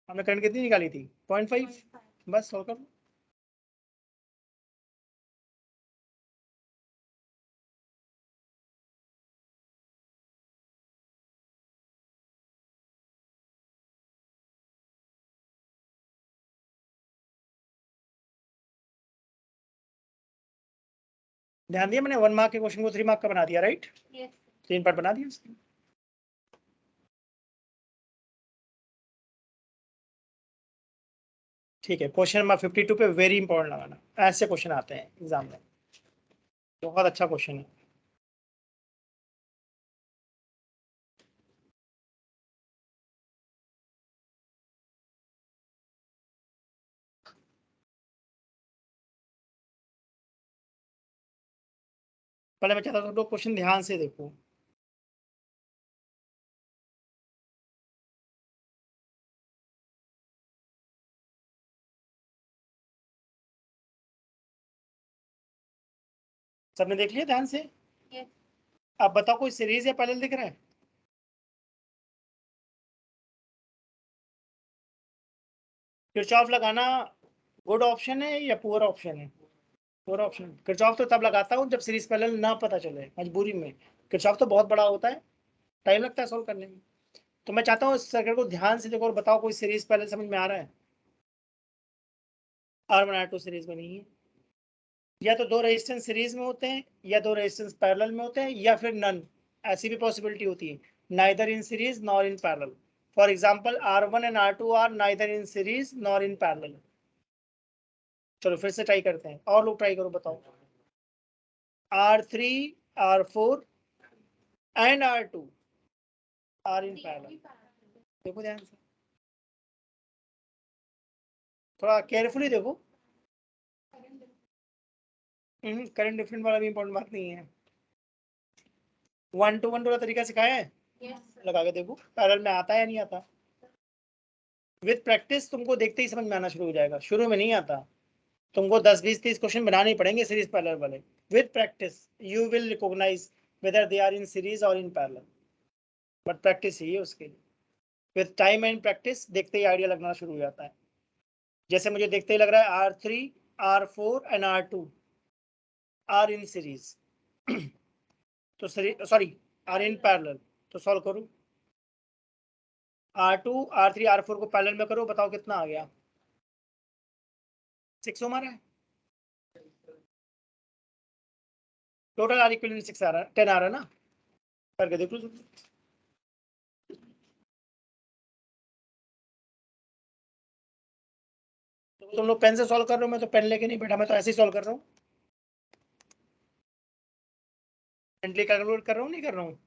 हमने करंट कितनी निकाली थी? 0.5। बस सॉल्व कर लो। ध्यान दिया मैंने, 1 मार्क के क्वेश्चन को 3 मार्क का बना दिया, राइट? Yes, 3 पार्ट बना दिया उसने। ठीक है, क्वेश्चन नंबर 52 पे वेरी इंपॉर्टेंट लगाना, ऐसे क्वेश्चन आते हैं एग्जाम में, बहुत अच्छा क्वेश्चन है। पहले मैं चाहता हूँ लोग क्वेश्चन ध्यान से देखो। सबने देख लिया ध्यान से? yes. अब बताओ, कोई सीरीज या पैरेलल दिख रहा है? किरचॉफ लगाना गुड ऑप्शन है या पुअर ऑप्शन है? Poor option. किरचॉफ तो तब लगाता हूँ जब सीरीज पैरेलल ना पता चले, मजबूरी में। किरचॉफ तो बहुत बड़ा होता है, टाइम लगता है सोल्व करने में। तो मैं चाहता हूँ इस सर्किट को ध्यान से देखो और बताओ कोई सीरीज पैरेलल समझ में आ रहा है? R1 R2 सीरीज में नहीं है। या तो दो रेजिस्टेंस सीरीज में होते हैं, या दो रेजिस्टेंस पैरेलल में होते हैं, या फिर नन। ऐसी भी पॉसिबिलिटी होती है, neither in series nor in parallel. For example R1 and R2 are neither in series nor in parallel. चलो फिर से ट्राई करते हैं, और लोग ट्राई करो, बताओ। R3 R4 and R2 are in parallel. देखो ध्यान से, थोड़ा केयरफुली देखो। करंट डिफरेंट वाला भी इंपॉर्टेंट बात नहीं है। 1 to 1 वाला तरीका सिखाया है, Yes, sir. लगा के देखो पैरेलल में आता है या नहीं आता। विद प्रैक्टिस तुमको देखते ही समझ में आना शुरू हो जाएगा, शुरू में नहीं आता। तुमको 10 20 30 क्वेश्चन बनाने ही पड़ेंगे सीरीज पैरेलल वाले। With practice you will recognise whether they are in series और इन पैरेलल, बट प्रैक्टिस ही है उसके लिए। विद टाइम एंड प्रैक्टिस देखते ही आइडिया लगना शुरू हो जाता है। जैसे मुझे देखते ही लग रहा है R3 R4 and R2 are in series तो सॉरी आर इन पैरेलल। तो सॉल्व करूं, R2 R3 R4 को पैरेलल में करो, बताओ कितना आ गया? 6 ओम आ रहा है। टोटल आर इक्विवेलेंट 6 आ रहा है, 10 आ रहा है ना? करके देख लो। तो तुम लोग पेन से सॉल्व कर रहे हो, मैं तो पेन लेके नहीं बैठा, मैं तो ऐसे ही सॉल्व कर रहा हूँ। मेंटली कैलकुलेट कर रहा हूँ, नहीं कर रहा हूँ।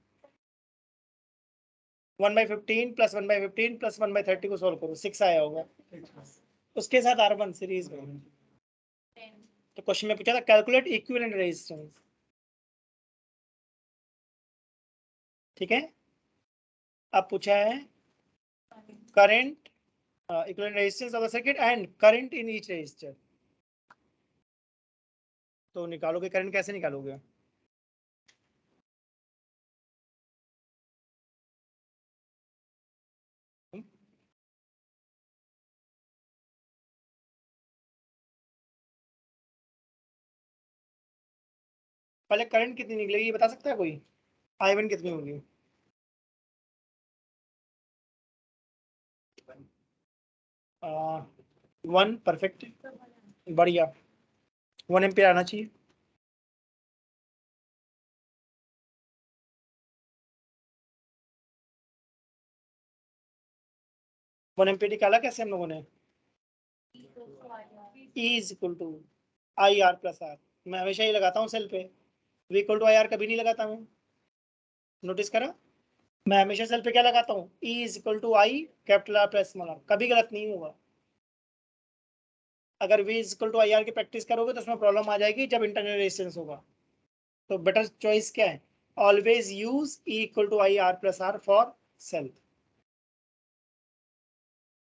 1/15 प्लस 1/15 प्लस 1/30 को सॉल्व करो, 6 आया होगा। उसके साथ R1 सीरीज में, 10. तो क्वेश्चन में पूछा था कैलकुलेट इक्विवेलेंट रेजिस्टेंस, ठीक है। अब पूछा है current equivalent resistance of the circuit and current in each resistor. तो निकालोगे करंट, कैसे निकालोगे? पहले करंट कितनी निकलेगी ये बता सकता है कोई? I1 कितनी होगी? 1, परफेक्ट, बढ़िया। 1 एम्पियर आना चाहिए। वन एम्पियर निकाला कैसे हम लोगों ने? E is equal to I R plus R. मैं हमेशा ही लगाता हूँ सेल पे, V equal to I R कभी नहीं लगाता मैं। नोटिस करा, मैं हमेशा सेल पे क्या लगाता हूँ? E is equal to I capital R plus small R, कभी गलत नहीं होगा। अगर V is equal to I R की प्रैक्टिस करोगे तो उसमें प्रॉब्लम आ जाएगी जब इंटरनल रेजिस्टेंस होगा। तो बेटर चॉइस क्या है? Always use E equal to I R plus R for cell.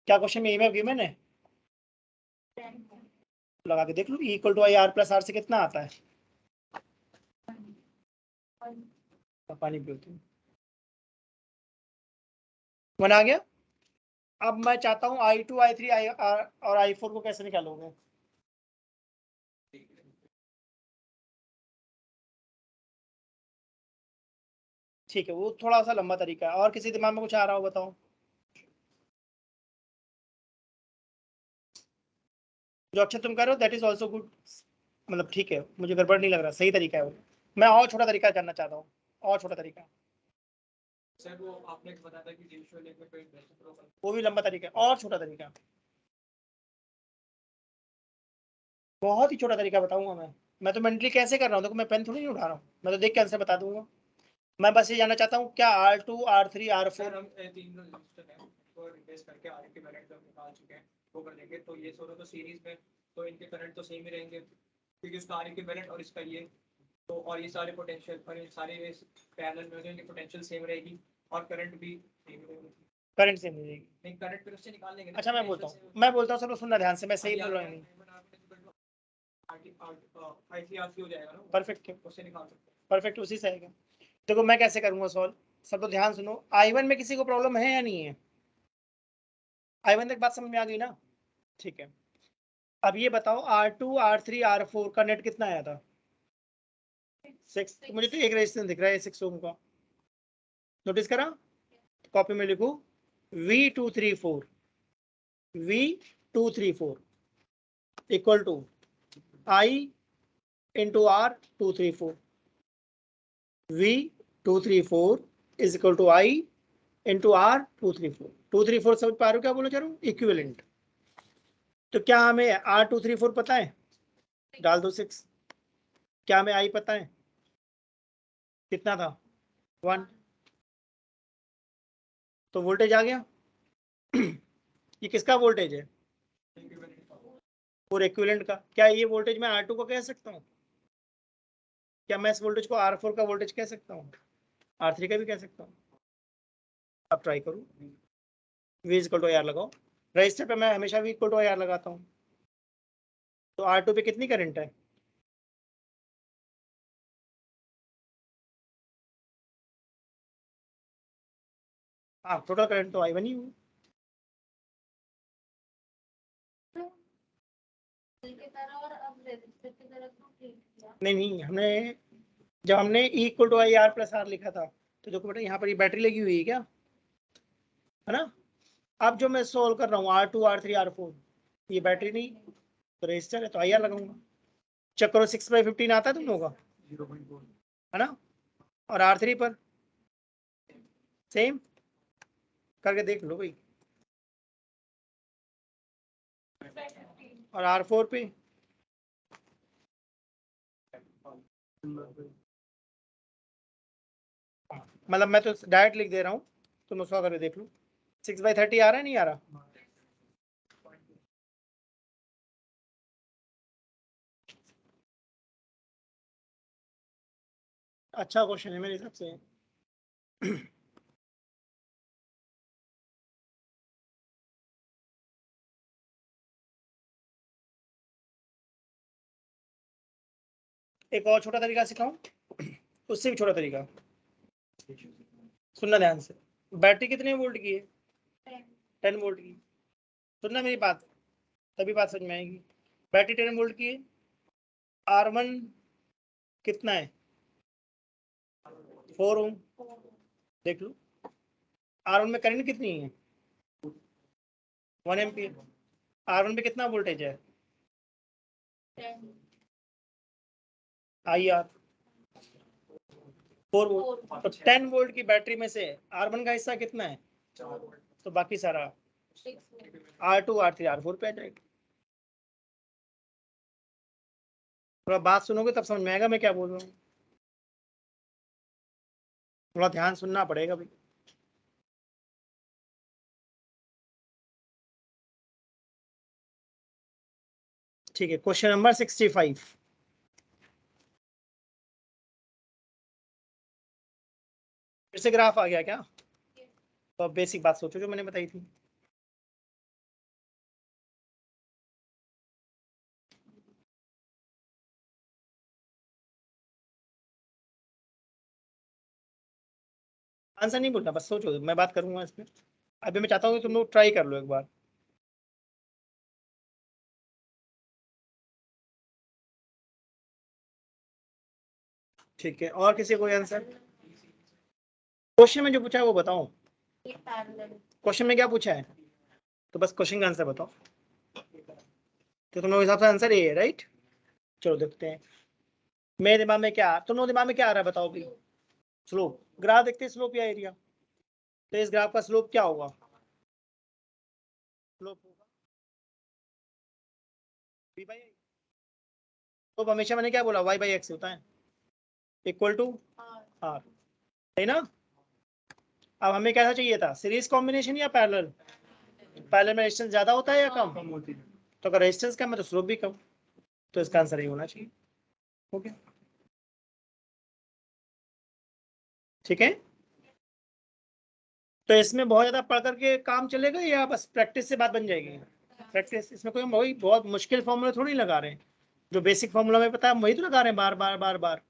क्या क्वेश्चन में ईमेल गिवन है? लगा के देख लो, E equal to I R plus R से कितना आता है? पानी पीते हैं। 1 आ गया। अब मैं चाहता हूँ I2, I3, और I4 को कैसे निकालोगे? ठीक है, वो थोड़ा सा लंबा तरीका है। और किसी दिमाग में कुछ आ रहा हो बताओ। जो अच्छा तुम कर रहे हो दैट इज ऑल्सो गुड, मतलब ठीक है, मुझे गड़बड़ नहीं लग रहा, सही तरीका है वो। मैं और छोटा तरीका जानना चाहता हूँ, और छोटा तरीका। सर वो आपने बताया था कि रेशियो लेकर कोई रेसिप्रोकल, वो भी लंबा तरीका है, और छोटा तरीका, बहुत ही छोटा तरीका बताऊंगा मैं तो मेंटली कैसे कर रहा हूँ, देखो मैं पेन थोड़ी नहीं उठा रहा हूँ, मैं तो देख के आंसर बता दूंगा। मैं बस ये जानना चाहता हूँ क्या R2, R3, R4। सर हम तीन रजिस्टर हैं तो रिप्लेस करके आर के वैल्यू जो निकाल चुके हैं वो कर देंगे, तो ये दोनों तो सीरीज में, तो इनके करंट तो सेम ही रहेंगे क्योंकि उसका आर के वैल्यू और इसका ये, तो और ये सारे पोटेंशियल और ये सारे पैरेलल में हो जाएंगे, पोटेंशियल सेम रहेगी और करंट भी सेम रहेगी। करंट से मिलेगी। नहीं करंट फिर उससे निकाल लेंगे ना। अच्छा मैं बोलता हूँ सब सुनना ध्यान से, मैं सही बोल रहा हूँ। हो जाएगा ना, परफेक्ट, उससे निकाल सकते हैं। परफेक्ट उसी से आएगा। देखो मैं कैसे करूंगा सॉल्व, सब तो ध्यान सुनो। I1 में किसी को प्रॉब्लम है या नहीं है? I1 तक बात समझ में आ गई ना? ठीक है। अब ये बताओ R2, R3, R4 का नेट कितना आया था? 6। मुझे तो एक रेजिस्टेंस दिख रहा है 6 ओम का। नोटिस करा, कॉपी में लिखो V234 equal to I into R234। V234 is equal to I into R234। 234 समझ पा रहे हो क्या बोलो चाह रहा हूँ? इक्विवेलेंट। तो क्या हमें R234 पता है? डाल दो 6। क्या हमें I पता है? कितना था? 1। तो वोल्टेज आ गया। ये किसका वोल्टेज है? और इक्विवेलेंट का। क्या ये वोल्टेज मैं R2 को कह सकता हूँ? क्या मैं इस वोल्टेज को R4 का वोल्टेज कह सकता हूँ? R3 का भी कह सकता हूँ। अब ट्राई करूँ, V इक्वल टू आर लगाओ। रजिस्टर पे मैं हमेशा V इक्वल टू आर लगाता हूँ। तो R2 पे कितनी करंट है? हाँ, टोटल करंट तो I1 ही हुई। नहीं, हमने जब हमने E equal to I R plus R लिखा था तो देखो बेटा यहाँ पर ये बैटरी लगी हुई है क्या, है ना? अब जो मैं सोल्व कर रहा हूँ R2, R3, R4, ये बैटरी नहीं तो रजिस्टर है, तो आई आर लगाऊंगा। चेक करो 6/15 आता है तुम लोगों का, 0.4 है ना? और R3 पर सेम करके देख लो भाई। और R4 पे मतलब मैं तो डायरेक्ट लिख दे रहा हूँ, तुम उसका करके देख लो। 6/30 आ रहा है नहीं आ रहा? अच्छा क्वेश्चन है मेरे हिसाब से। एक और छोटा तरीका सिखाऊं, उससे भी छोटा तरीका, सुनना ध्यान से। बैटरी कितने वोल्ट की है? 10 वोल्ट की। सुनना मेरी बात, तभी बात समझ में आएगी। बैटरी 10 वोल्ट की है, R1 कितना है? 4 ओम। देख लो R1 में करंट कितनी है? 1 एम्पियर। R1 पे कितना वोल्टेज है? IR 4 volt. तो 10 वोल्ट की बैटरी में से R1 का हिस्सा कितना है? तो बाकी सारा R2 R3 R4 पे आ जाएगा। थोड़ा बात सुनोगे तब समझ में आएगा मैं क्या बोल रहा हूँ। थोड़ा ध्यान सुनना पड़ेगा भाई। ठीक है, क्वेश्चन नंबर 65। फिर से ग्राफ आ गया क्या? तो अब बेसिक बात सोचो जो मैंने बताई थी। आंसर नहीं बोलना, बस सोचो, मैं बात करूंगा इसमें। अभी मैं चाहता हूँ कि तुम लोग ट्राई कर लो एक बार। ठीक है, और किसी कोई आंसर? क्वेश्चन में जो पूछा है वो बताओ। क्वेश्चन में क्या पूछा है? तो बस क्वेश्चन का आंसर बताओ। तो तुम लोग हिसाब से आंसर ये है, राइट? चलो देखते हैं मेरे दिमाग में क्या, तुम लोग दिमाग में क्या आ रहा है बताओ भी। स्लोप, ग्राफ देखते हैं, स्लोप या एरिया। तो इस ग्राफ का स्लोप क्या होगा? स्लोप होगा v बाई आई। तो हमेशा मैंने क्या बोला, y बाई एक्स होता है, इक्वल टू r, है ना? अब हमें कैसा चाहिए था, सीरीज कॉम्बिनेशन या पैरेलल? पैरेलल में रेजिस्टेंस ज्यादा होता है या कम? तो अगर रेजिस्टेंस कम है तो स्लोप भी कम, तो इसका आंसर ये होना चाहिए। ओके, ठीक है। तो इसमें बहुत ज्यादा पढ़ करके काम चलेगा या बस प्रैक्टिस से बात बन जाएगी? प्रैक्टिस, इसमें कोई वही बहुत मुश्किल फॉर्मूला थोड़ी लगा रहे हैं, जो बेसिक फॉर्मूला में पता है हम वही तो लगा रहे हैं बार बार बार बार।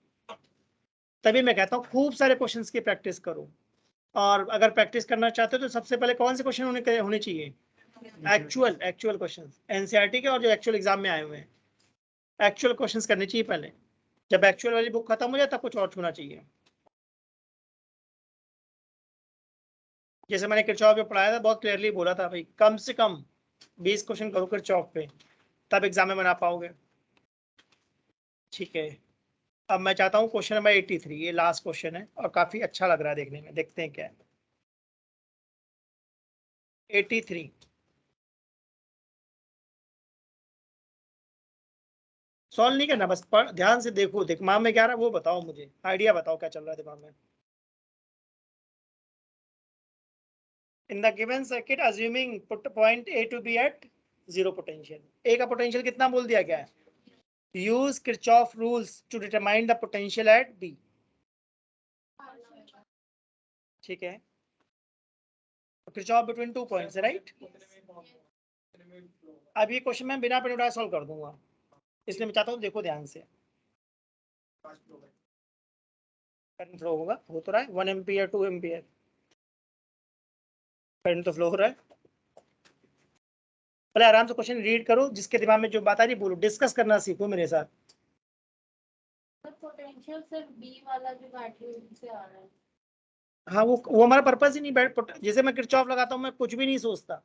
तभी मैं कहता हूँ खूब सारे क्वेश्चंस की प्रैक्टिस करो। और अगर प्रैक्टिस करना चाहते हो तो सबसे पहले कौन से क्वेश्चन होने चाहिए? एक्चुअल क्वेश्चन, एनसीईआरटी के और जो एक्चुअल एग्जाम में आए हुए हैं, एक्चुअल क्वेश्चंस करने चाहिए पहले। जब एक्चुअल वाली बुक खत्म हो जाए तब कुछ और छूना चाहिए। जैसे मैंने किरचॉफ में पढ़ाया था, बहुत क्लियरली बोला था भाई कम से कम 20 क्वेश्चन करो किरचॉफ पे, तब एग्जाम में बना पाओगे। ठीक है, अब मैं चाहता हूँ क्वेश्चन नंबर 83, ये लास्ट क्वेश्चन है और काफी अच्छा लग रहा है देखने में, देखते हैं क्या है। 83, सॉल्व नहीं करना, बस पढ़ ध्यान से देखो, दिमाग में क्या रहा है वो बताओ, मुझे आइडिया बताओ क्या चल रहा है दिमाग में। In the given circuit assuming put point A to B at zero potential, A का पोटेंशियल कितना बोल दिया गया है? Use Kirchhoff rules to determine the potential at B. ठीक है, Kirchhoff between two points, right? अब ये क्वेश्चन मैं बिना पेन उठाए सॉल्व कर दूंगा, इसलिए मैं चाहता हूँ देखो ध्यान से। करंट फ्लो होगा, हो तो रहा है 1 एम्पियर 2 एम्पियर करंट तो फ्लो हो रहा है। पहले आराम से क्वेश्चन रीड करो, जिसके दिमाग में जो बात आ रही बोलो, डिस्कस करना सीखो मेरे साथ। पोटेंशियल सिर्फ बी वाला जो बैटरी से आ रहा है। हाँ, वो हमारा पर्पस ही नहीं बैठ, जैसे मैं किरचॉफ लगाता हूँ मैं कुछ भी नहीं सोचता,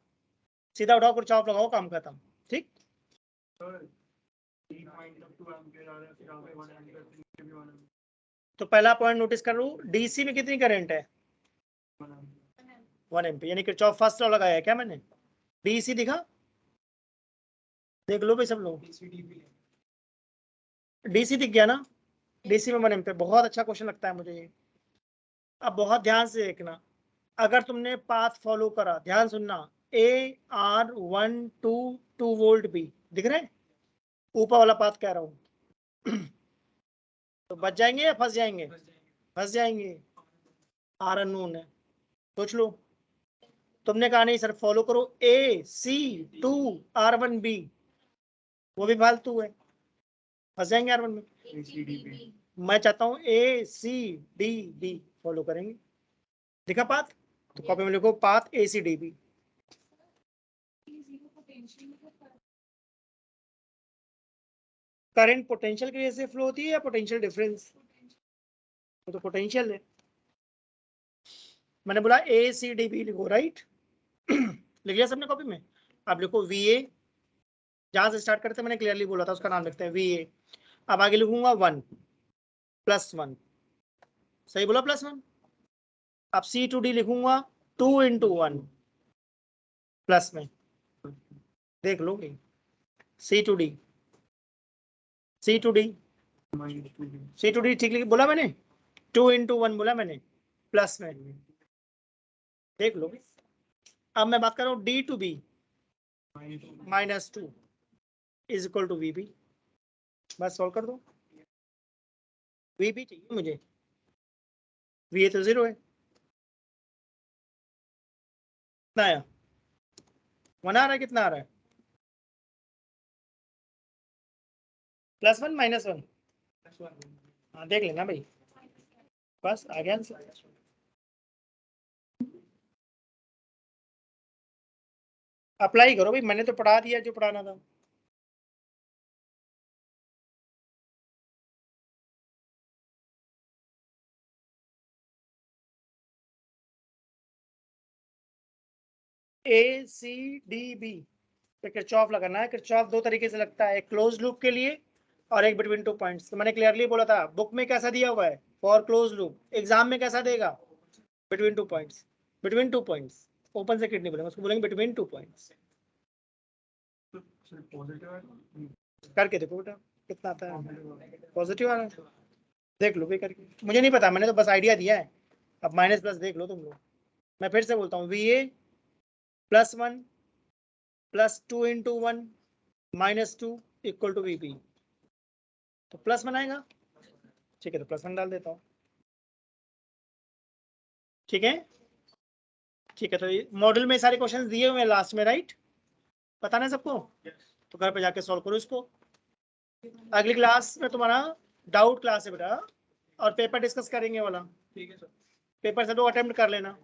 सीधा उठाओ किरचॉफ लगाओ, काम खत्म। ठीक, तो पहला पॉइंट नोटिस कर लो, डीसी में कितनी करंट है? 1 एम्पियर, यानी किरचॉफ फर्स्ट लॉ लगाया है क्या मैंने? डीसी दिखा, देख लो भाई सब लोग, डीसी दिख गया ना? डीसी में 1 एम्पियर, बहुत अच्छा क्वेश्चन लगता है मुझे ये। अब बहुत ध्यान से देखना, अगर तुमने पाथ फॉलो करा, ध्यान सुनना, AR122 वोल्ट भी दिख रहा है, ऊपर वाला पाथ कह रहा हूँ। तो बच जाएंगे या फंस जाएंगे? फंस जाएंगे, आर अननोन है, सोच लो। तुमने कहा नहीं सर फॉलो करो AC2R1B, वो भी फालतू है, फंस जाएंगे R1 में। ACDB मैं चाहता हूँ ACDB फॉलो करेंगे, दिखा पाथ, तो कॉपी में लिखो पाथ ACDB। जीरो पोटेंशियल मतलब करंट पोटेंशियल की वजह से फ्लो होती है या पोटेंशियल डिफरेंस? वो तो पोटेंशियल है। मैंने बोला ACDB लिखो, राइट। लिख लिया सबने कॉपी में? आप लिखो VA, जहां से स्टार्ट करते मैंने क्लियरली बोला था उसका नाम लिखते हैं VA। अब आगे लिखूंगा 1 +1, सही बोला +1। अब C2D लिखूंगा 2 × 1 प्लस में, देख लो C2D ठीक बोला मैंने, 2 × 1 बोला मैंने प्लस में, देख लो। अब मैं बात कर रहा हूँ D2B -2 = VB, बस सॉल्व कर दो। VB चाहिए मुझे, VA तो 0 है। कितना आया? 1 आ रहा है, कितना आ रहा है? +1 -1, हाँ देख लेना भाई, बस आ गया आंसर। अप्लाई करो भाई, मैंने तो पढ़ा दिया जो पढ़ाना था। ACDB पे किरचॉफ लगाना है। किरचॉफ दो तरीके से लगता है, एक क्लोज लूप के लिए और एक बिटवीन टू पॉइंट्स। तो मैंने क्लियरली बोला था, बुक में कैसा दिया हुआ है फॉर क्लोज लूप, एग्जाम में कैसा देगा between two points. Between two points, open circuit नहीं बोलेंगे उसको, बोलेंगे बिटवीन टू पॉइंट्स। करके देखो बेटा कितना आता है, पॉजिटिव आ रहा है, देख लो भाई करके, मुझे नहीं पता, मैंने तो बस आइडिया दिया है। अब माइनस प्लस देख लो तुम लोग। मैं फिर से बोलता हूँ, VA +1 +2 × 1 -2 = VB, तो प्लस बनाएगा, ठीक है, तो +1 डाल देता हूँ। ठीक है, ठीक है, तो मॉडल में सारे क्वेश्चंस दिए हुए हैं लास्ट में, राइट, पता ना सबको? तो घर पे जाके सॉल्व करो इसको। अगली क्लास में तुम्हारा डाउट क्लास है बेटा, और पेपर डिस्कस करेंगे वाला, ठीक है सर। पेपर से 2 अटेम्प्ट कर लेना।